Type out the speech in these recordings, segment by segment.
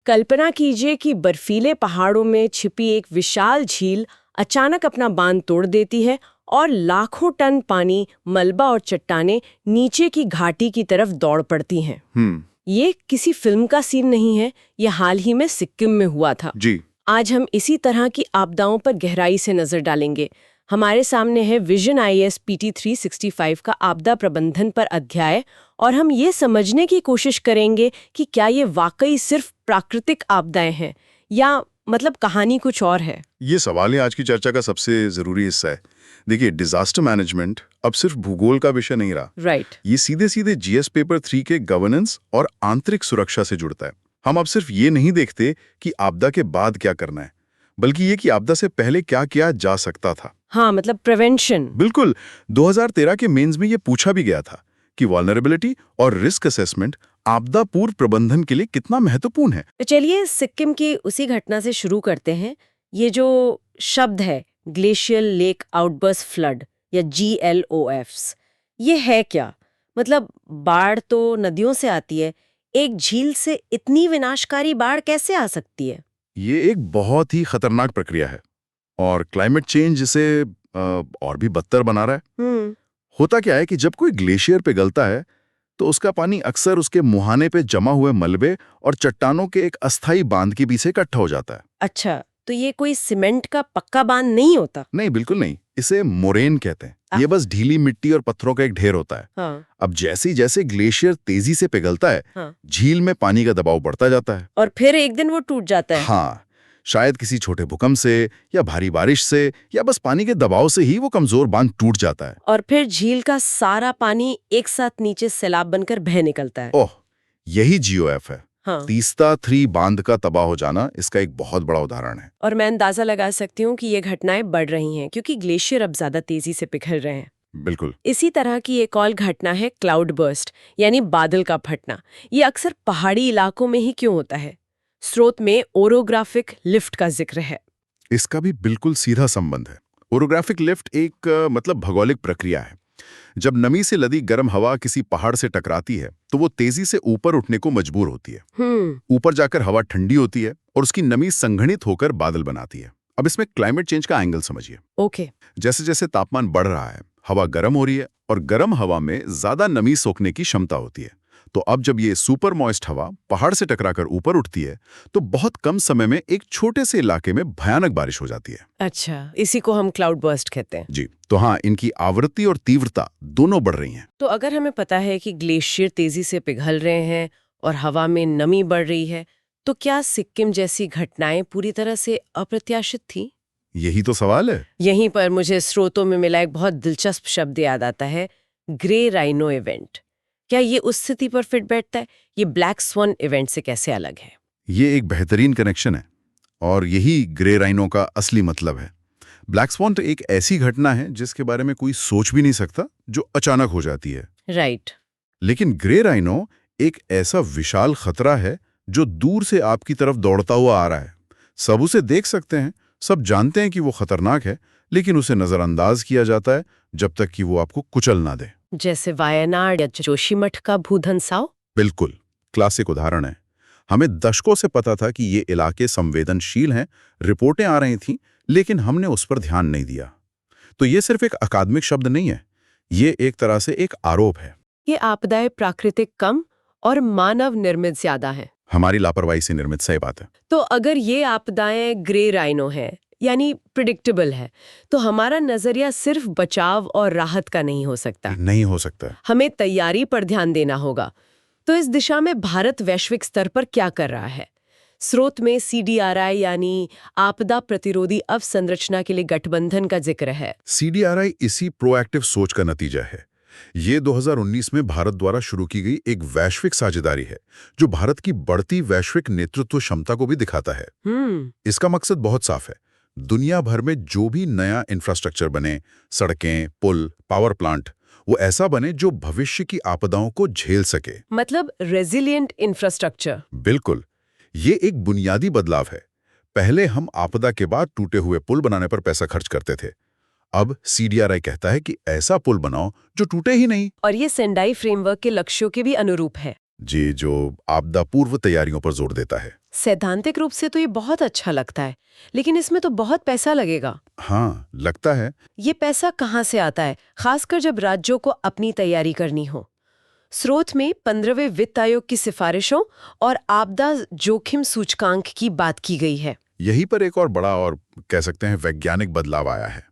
कल्पना कीजिए कि बर्फीले पहाड़ों में छिपी एक विशाल झील अचानक अपना बांध तोड़ देती है और लाखों टन पानी, मलबा और चट्टानें नीचे की घाटी की तरफ दौड़ पड़ती हैं। ये किसी फिल्म का सीन नहीं है, ये हाल ही में सिक्किम में हुआ था। जी। आज हम इसी तरह की आपदाओं पर गहराई से नजर डालेंगे। हमारे सामने है विजन IAS PT 365 का आपदा प्रबंधन पर अध्याय, और हम ये समझने की कोशिश करेंगे कि क्या ये वाकई सिर्फ प्राकृतिक आपदाएं हैं या मतलब कहानी कुछ और है। ये सवाल ही आज की चर्चा का सबसे जरूरी हिस्सा है। देखिए, डिजास्टर मैनेजमेंट अब सिर्फ भूगोल का विषय नहीं रहा। राइट। ये सीधे सीधे GS पेपर 3 के गवर्नेंस और आंतरिक सुरक्षा से जुड़ता है। हम अब सिर्फ ये नहीं देखते कि आपदा के बाद क्या करना है, बल्कि ये कि आपदा से पहले क्या किया जा सकता था। हाँ, मतलब प्रिवेंशन। बिल्कुल। 2013 के मेंस में ये पूछा भी गया था कि वल्नरेबिलिटी और रिस्क असेसमेंट आपदा पूर्व प्रबंधन के लिए कितना महत्वपूर्ण है। तो चलिए सिक्किम की उसी घटना से शुरू करते हैं। ये जो शब्द है ग्लेशियल लेक आउटबर्स्ट फ्लड या GLOFs, ये है क्या? मतलब बाढ़ तो नदियों से आती है, एक झील से इतनी विनाशकारी बाढ़ कैसे आ सकती है? ये एक बहुत ही खतरनाक प्रक्रिया है और क्लाइमेट चेंज इसे और भी बदतर बना रहा है। होता क्या है कि जब कोई ग्लेशियर पिघलता है तो उसका पानी अक्सर उसके मुहाने पे जमा हुए मलबे और चट्टानों के एक अस्थायी बांध के पीछे इकट्ठा हो जाता है। अच्छा, तो ये कोई सीमेंट का पक्का बांध नहीं होता? नहीं, बिल्कुल नहीं। इसे मोरेन कहते हैं। ये बस ढीली मिट्टी और पत्थरों का एक ढेर होता है। हाँ। अब जैसे जैसे ग्लेशियर तेजी से पिघलता है, हाँ। झील में पानी का दबाव बढ़ता जाता है और फिर एक दिन वो टूट जाता है। हाँ, शायद किसी छोटे भूकंप से या भारी बारिश से या बस पानी के दबाव से ही वो कमजोर बांध टूट जाता है। और फिर झील का सारा पानी एक साथ नीचे सैलाब बनकर बह निकलता है। ओह, यही GOF है। हाँ। तीस्ता 3 बांध का तबाह हो जाना इसका एक बहुत बड़ा उदाहरण है। और मैं अंदाजा लगा सकती हूँ कि ये घटनाएं बढ़ रही हैं क्योंकि ग्लेशियर अब ज्यादा तेजी से पिघल रहे हैं। बिल्कुल। इसी तरह की एक और घटना है क्लाउड बर्स्ट, यानी बादल का फटना। ये अक्सर पहाड़ी इलाकों में ही क्यों होता है? स्रोत में ओरोग्राफिक लिफ्ट का जिक्र है। इसका भी बिल्कुल सीधा संबंध है। ओरोग्राफिक लिफ्ट एक मतलब भौगोलिक प्रक्रिया है। जब नमी से लदी गर्म हवा किसी पहाड़ से टकराती है तो वो तेजी से ऊपर उठने को मजबूर होती है। ऊपर जाकर हवा ठंडी होती है और उसकी नमी संघनित होकर बादल बनाती है। अब इसमें क्लाइमेट चेंज का एंगल समझिए। ओके। जैसे जैसे तापमान बढ़ रहा है, हवा गर्म हो रही है और गर्म हवा में ज्यादा नमी सोखने की क्षमता होती है। तो अब जब ये सुपर मॉइस्ट हवा पहाड़ से टकराकर ऊपर उठती है तो बहुत कम समय में एक छोटे से इलाके में भयानक बारिश हो जाती है। अच्छा, इसी को हम क्लाउड बर्स्ट कहते हैं। जी, तो हाँ, इनकी आवृत्ति और तीव्रता दोनों बढ़ रही हैं। तो अगर हमें पता है कि ग्लेशियर तेजी से पिघल रहे हैं और हवा में नमी बढ़ रही है, तो क्या सिक्किम जैसी घटनाएं पूरी तरह से अप्रत्याशित थी? यही तो सवाल है। यहीं पर मुझे स्रोतों में मिला एक बहुत दिलचस्प शब्द याद आता है, ग्रे राइनो इवेंट। क्या ये उस स्थिति पर फिट बैठता है? ये ब्लैक स्वन इवेंट से कैसे अलग है? ये एक बेहतरीन कनेक्शन है और यही ग्रे राइनो का असली मतलब है। ब्लैक स्वॉन तो एक ऐसी घटना है जिसके बारे में कोई सोच भी नहीं सकता, जो अचानक हो जाती है। राइट। लेकिन ग्रे राइनो एक ऐसा विशाल खतरा है जो दूर से आपकी तरफ दौड़ता हुआ आ रहा है। सब उसे देख सकते हैं, सब जानते हैं कि वो खतरनाक है, लेकिन उसे नजरअंदाज किया जाता है जब तक कि वो आपको कुचल ना दे। जैसे वायनाड या जोशीमठ का भूधंसाव? बिल्कुल, क्लासिक उदाहरण है। हमें दशकों से पता था कि ये इलाके संवेदनशील हैं, रिपोर्टें आ रही थीं, लेकिन हमने उस पर ध्यान नहीं दिया। तो ये सिर्फ एक अकादमिक शब्द नहीं है, ये एक तरह से एक आरोप है। ये आपदाएं प्राकृतिक कम और मानव निर्मित ज्यादा है। हमारी लापरवाही से निर्मित, सही बात है। तो अगर ये आपदाएं ग्रे राइनो है, यानी प्रिडिक्टेबल है, तो हमारा नजरिया सिर्फ बचाव और राहत का नहीं हो सकता। नहीं हो सकता। हमें तैयारी पर ध्यान देना होगा। तो इस दिशा में भारत वैश्विक स्तर पर क्या कर रहा है? स्रोत में CDRI यानी आपदा प्रतिरोधी अवसंरचना के लिए गठबंधन का जिक्र है। CDRI इसी प्रोएक्टिव सोच का नतीजा है। ये 2019 में भारत द्वारा शुरू की गई एक वैश्विक साझेदारी है जो भारत की बढ़ती वैश्विक नेतृत्व क्षमता को भी दिखाता है। इसका मकसद बहुत साफ है। दुनिया भर में जो भी नया इंफ्रास्ट्रक्चर बने, सड़कें, पुल, पावर प्लांट, वो ऐसा बने जो भविष्य की आपदाओं को झेल सके। मतलब रेजिलिएंट इंफ्रास्ट्रक्चर। बिल्कुल, ये एक बुनियादी बदलाव है। पहले हम आपदा के बाद टूटे हुए पुल बनाने पर पैसा खर्च करते थे। अब CDRI कहता है कि ऐसा पुल बनाओ जो टूटे ही नहीं। और ये सेंडाई फ्रेमवर्क के लक्ष्यों के भी अनुरूप है। जी, जो आपदा पूर्व तैयारियों पर जोर देता है। सैद्धांतिक रूप से तो ये बहुत अच्छा लगता है, लेकिन इसमें तो बहुत पैसा लगेगा। हाँ, लगता है। ये पैसा कहाँ से आता है, खासकर जब राज्यों को अपनी तैयारी करनी हो? स्रोत में 15वें वित्त आयोग की सिफारिशों और आपदा जोखिम सूचकांक की बात की गई है। यहीं पर एक और बड़ा और कह सकते हैं वैज्ञानिक बदलाव आया है।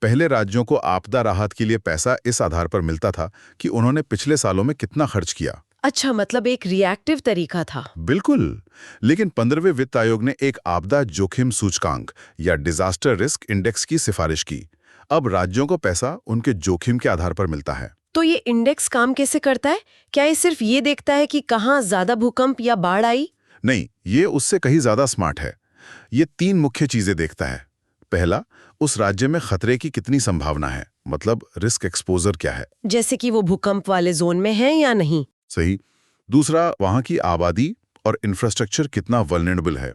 पहले राज्यों को आपदा राहत के लिए पैसा इस आधार पर मिलता था कि उन्होंने पिछले सालों में कितना खर्च किया। अच्छा, मतलब एक रिएक्टिव तरीका था। बिल्कुल। लेकिन 15वें वित्त आयोग ने एक आपदा जोखिम सूचकांक या डिजास्टर रिस्क इंडेक्स की सिफारिश की। अब राज्यों को पैसा उनके जोखिम के आधार पर मिलता है। तो ये इंडेक्स काम कैसे करता है? क्या ये सिर्फ ये देखता है कि कहाँ ज्यादा भूकंप या बाढ़ आई? नहीं, ये उससे कहीं ज्यादा स्मार्ट है। ये 3 मुख्य चीजें देखता है। पहला, उस राज्य में खतरे की कितनी संभावना है, मतलब रिस्क एक्सपोजर क्या है, जैसे कि वो भूकंप वाले जोन में है या नहीं। सही। दूसरा, वहां की आबादी और इंफ्रास्ट्रक्चर कितना वल्नरेबल है।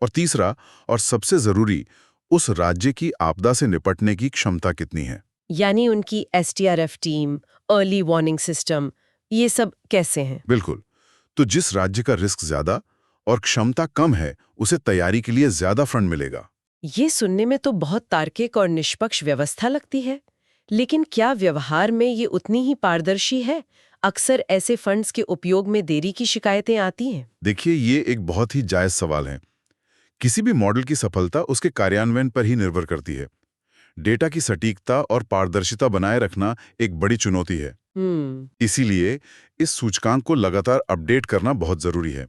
और तीसरा और सबसे जरूरी, उस राज्य की आपदा से निपटने की क्षमता कितनी है। यानी उनकी STRF team, early warning system, ये सब कैसे हैं? बिल्कुल। तो जिस राज्य का रिस्क ज्यादा और क्षमता कम है, उसे तैयारी के लिए ज्यादा फंड मिलेगा। ये सुनने में तो बहुत तार्किक और निष्पक्ष व्यवस्था लगती है, लेकिन क्या व्यवहार में ये उतनी ही पारदर्शी है? अक्सर ऐसे फंड्स के उपयोग में देरी की शिकायतें आती हैं। देखिए, ये एक बहुत ही जायज सवाल है। किसी भी मॉडल की सफलता उसके कार्यान्वयन पर ही निर्भर करती है। डेटा की सटीकता और पारदर्शिता बनाए रखना एक बड़ी चुनौती है। इसीलिए इस सूचकांक को लगातार अपडेट करना बहुत जरूरी है।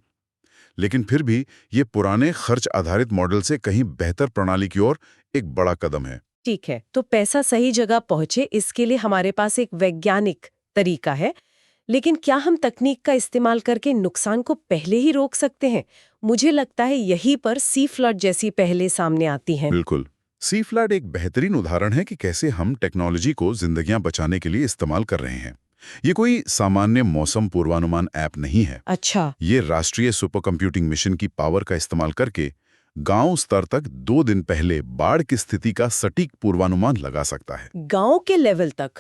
लेकिन फिर भी ये पुराने खर्च आधारित मॉडल से कहीं बेहतर प्रणाली की ओर एक बड़ा कदम है। ठीक है, तो पैसा सही जगह पहुंचे इसके लिए हमारे पास एक वैज्ञानिक तरीका है, लेकिन क्या हम तकनीक का इस्तेमाल करके नुकसान को पहले ही रोक सकते हैं? मुझे लगता है यहीं पर सी फ्लड जैसी पहले सामने आती हैं। बिल्कुल। सी फ्लड एक बेहतरीन उदाहरण है कि कैसे हम टेक्नोलॉजी को जिंदगियां बचाने के लिए इस्तेमाल कर रहे हैं। ये कोई सामान्य मौसम पूर्वानुमान ऐप नहीं है। अच्छा। ये राष्ट्रीय सुपर कंप्यूटिंग मिशन की पावर का इस्तेमाल करके गांव स्तर तक 2 दिन पहले बाढ़ की स्थिति का सटीक पूर्वानुमान लगा सकता है। गांव के लेवल तक?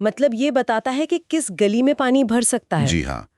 मतलब ये बताता है कि किस गली में पानी भर सकता है? जी हाँ,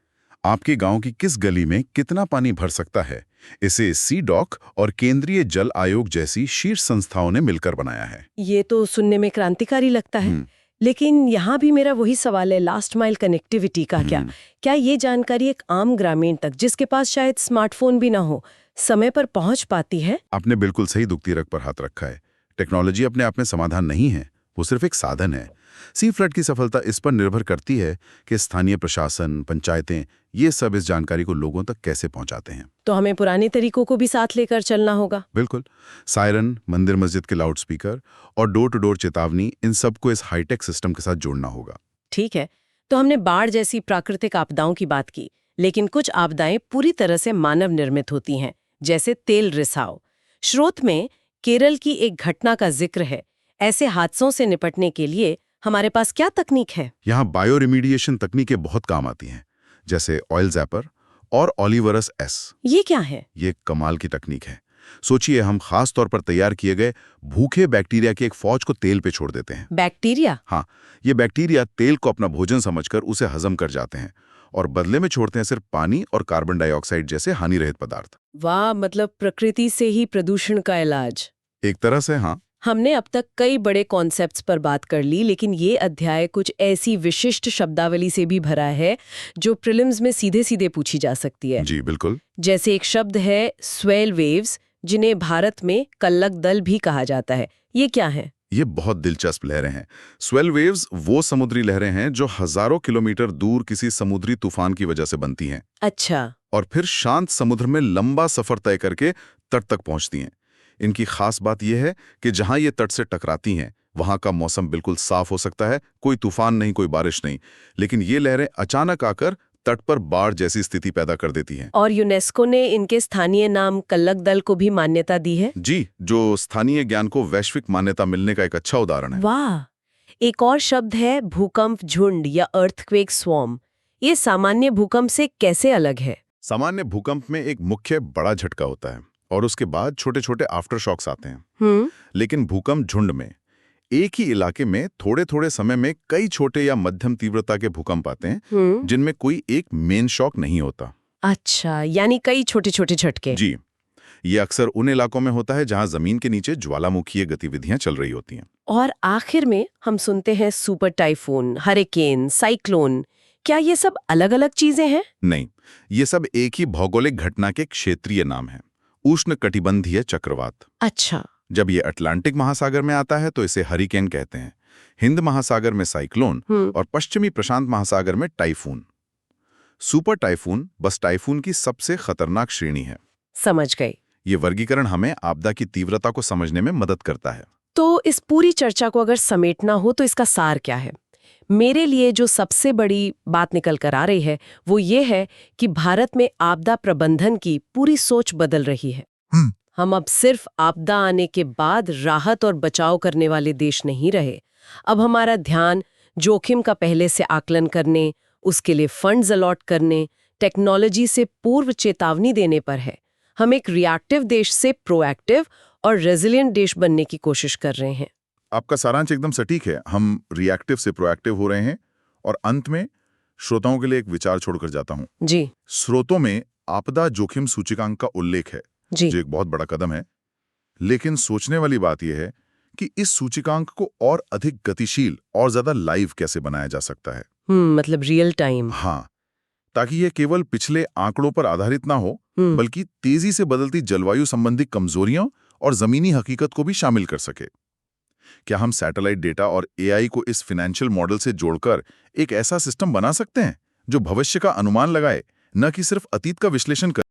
आपके गांव की किस गली में कितना पानी भर सकता है, इसे सीडॉक और केंद्रीय जल आयोग जैसी शीर्ष संस्थाओं ने मिलकर बनाया है। ये तो सुनने में क्रांतिकारी लगता है। लेकिन यहाँ भी मेरा वही सवाल है, लास्ट माइल कनेक्टिविटी का क्या ये जानकारी एक आम ग्रामीण तक, जिसके पास शायद स्मार्टफोन भी ना हो, समय पर पहुंच पाती है? आपने बिल्कुल सही दुखती रग पर हाथ रखा है। टेक्नोलॉजी अपने आप में समाधान नहीं है, वो सिर्फ एक साधन है। सी फ्लड की सफलता इस पर निर्भर करती है कि स्थानीय प्रशासन, पंचायतें, ये सब इस जानकारी को लोगों तक कैसे पहुंचाते हैं। तो हमें पुराने तरीकों को भी साथ लेकर चलना होगा। बिल्कुल। सायरन, मंदिर मस्जिद के लाउडस्पीकर और डोर टू डोर चेतावनी, इन सबको इस हाईटेक सिस्टम के साथ जोड़ना होगा। ठीक है, तो हमने बाढ़ जैसी प्राकृतिक आपदाओं की बात की, लेकिन कुछ आपदाएं पूरी तरह से मानव निर्मित होती हैं, जैसे तेल रिसाव। स्रोत में केरल की एक घटना का जिक्र है। ऐसे हादसों से निपटने के लिए हमारे पास क्या तकनीक है? यहाँ बायो रिमीडिएशन तकनीकें बहुत काम आती हैं, जैसे ऑयल ज़ैपर और ओलिवरस एस। ये क्या है? ये कमाल की तकनीक है। सोचिए, हम खास तौर पर तैयार किए गए भूखे बैक्टीरिया की एक फौज को तेल पे छोड़ देते हैं। बैक्टीरिया? हाँ, ये बैक्टीरिया तेल को अपना भोजन समझकर उसे हजम कर जाते हैं और बदले में छोड़ते हैं सिर्फ पानी और कार्बन डाइऑक्साइड जैसे हानिरहित पदार्थ। वाह, मतलब प्रकृति से ही प्रदूषण का इलाज। एक तरह से हाँ। हमने अब तक कई बड़े कॉन्सेप्ट्स पर बात कर ली, लेकिन ये अध्याय कुछ ऐसी विशिष्ट शब्दावली से भी भरा है जो प्रीलिम्स में सीधे सीधे पूछी जा सकती है। जी बिल्कुल। जैसे एक शब्द है स्वेल वेव्स, जिन्हें भारत में कल्लक दल भी कहा जाता है। ये क्या है? ये बहुत दिलचस्प लहरें हैं। स्वेल वेव्स वो समुद्री लहरें हैं जो हजारों किलोमीटर दूर किसी समुद्री तूफान की वजह से बनती हैं। अच्छा। और फिर शांत समुद्र में लंबा सफर तय करके तट तक पहुंचती हैं। इनकी खास बात यह है कि जहां ये तट से टकराती हैं, वहां का मौसम बिल्कुल साफ हो सकता है, कोई तूफान नहीं, कोई बारिश नहीं, लेकिन ये लहरें अचानक आकर तट पर बाढ़ जैसी स्थिति पैदा कर देती हैं। और यूनेस्को ने इनके स्थानीय नाम कल्लक दल को भी मान्यता दी है। जी, जो स्थानीय ज्ञान को वैश्विक मान्यता मिलने का एक अच्छा उदाहरण है। वाह। एक और शब्द है भूकंप झुंड या अर्थक्वेक स्वॉर्म। ये सामान्य भूकंप से कैसे अलग है? सामान्य भूकंप में एक मुख्य बड़ा झटका होता है और उसके बाद छोटे छोटे आफ्टर शॉक्स आते हैं। लेकिन भूकंप झुंड में एक ही इलाके में थोड़े थोड़े समय में कई छोटे या मध्यम तीव्रता के भूकंप आते हैं, जिनमें कोई एक मेन शॉक नहीं होता। अच्छा, यानी कई छोटे छोटे झटके। जी, ये अक्सर उन इलाकों में होता है जहां जमीन के नीचे ज्वालामुखीय गतिविधियां चल रही होती हैं। और आखिर में हम सुनते हैं सुपर टाइफून, हरिकेन, साइक्लोन। क्या ये सब अलग अलग चीजें हैं? नहीं, ये सब एक ही भौगोलिक घटना के क्षेत्रीय नाम हैं। उष्णकटिबंधीय चक्रवात। अच्छा। जब ये अटलांटिक महासागर में आता है तो इसे हरिकेन कहते हैं, हिंद महासागर में साइक्लोन और पश्चिमी प्रशांत महासागर में टाइफून। सुपर टाइफून बस टाइफून की सबसे खतरनाक श्रेणी है। समझ गई। ये वर्गीकरण हमें आपदा की तीव्रता को समझने में मदद करता है। तो इस पूरी चर्चा को अगर समेटना हो तो इसका सार क्या है? मेरे लिए जो सबसे बड़ी बात निकल कर आ रही है वो ये है कि भारत में आपदा प्रबंधन की पूरी सोच बदल रही है। हम अब सिर्फ आपदा आने के बाद राहत और बचाव करने वाले देश नहीं रहे। अब हमारा ध्यान जोखिम का पहले से आकलन करने, उसके लिए फंड्स अलॉट करने, टेक्नोलॉजी से पूर्व चेतावनी देने पर है। हम एक रिएक्टिव देश से प्रोएक्टिव और रेजिलिएंट देश बनने की कोशिश कर रहे हैं। आपका सारांश एकदम सटीक है। हम रिएक्टिव से प्रोएक्टिव हो रहे हैं। और अंत में श्रोताओं के लिए एक विचार छोड़कर जाता हूं। जी। स्रोतों में आपदा जोखिम सूचकांक का उल्लेख है, जी। जो एक बहुत बड़ा कदम है। लेकिन सोचने वाली बात यह है कि इस सूचकांक को और अधिक गतिशील और ज्यादा लाइव कैसे बनाया जा सकता है। मतलब रियल टाइम। हाँ, ताकि यह केवल पिछले आंकड़ों पर आधारित ना हो, बल्कि तेजी से बदलती जलवायु संबंधी कमजोरियों और जमीनी हकीकत को भी शामिल कर सके। क्या हम सैटेलाइट डेटा और एआई को इस फाइनेंशियल मॉडल से जोड़कर एक ऐसा सिस्टम बना सकते हैं जो भविष्य का अनुमान लगाए, न कि सिर्फ अतीत का विश्लेषण करे?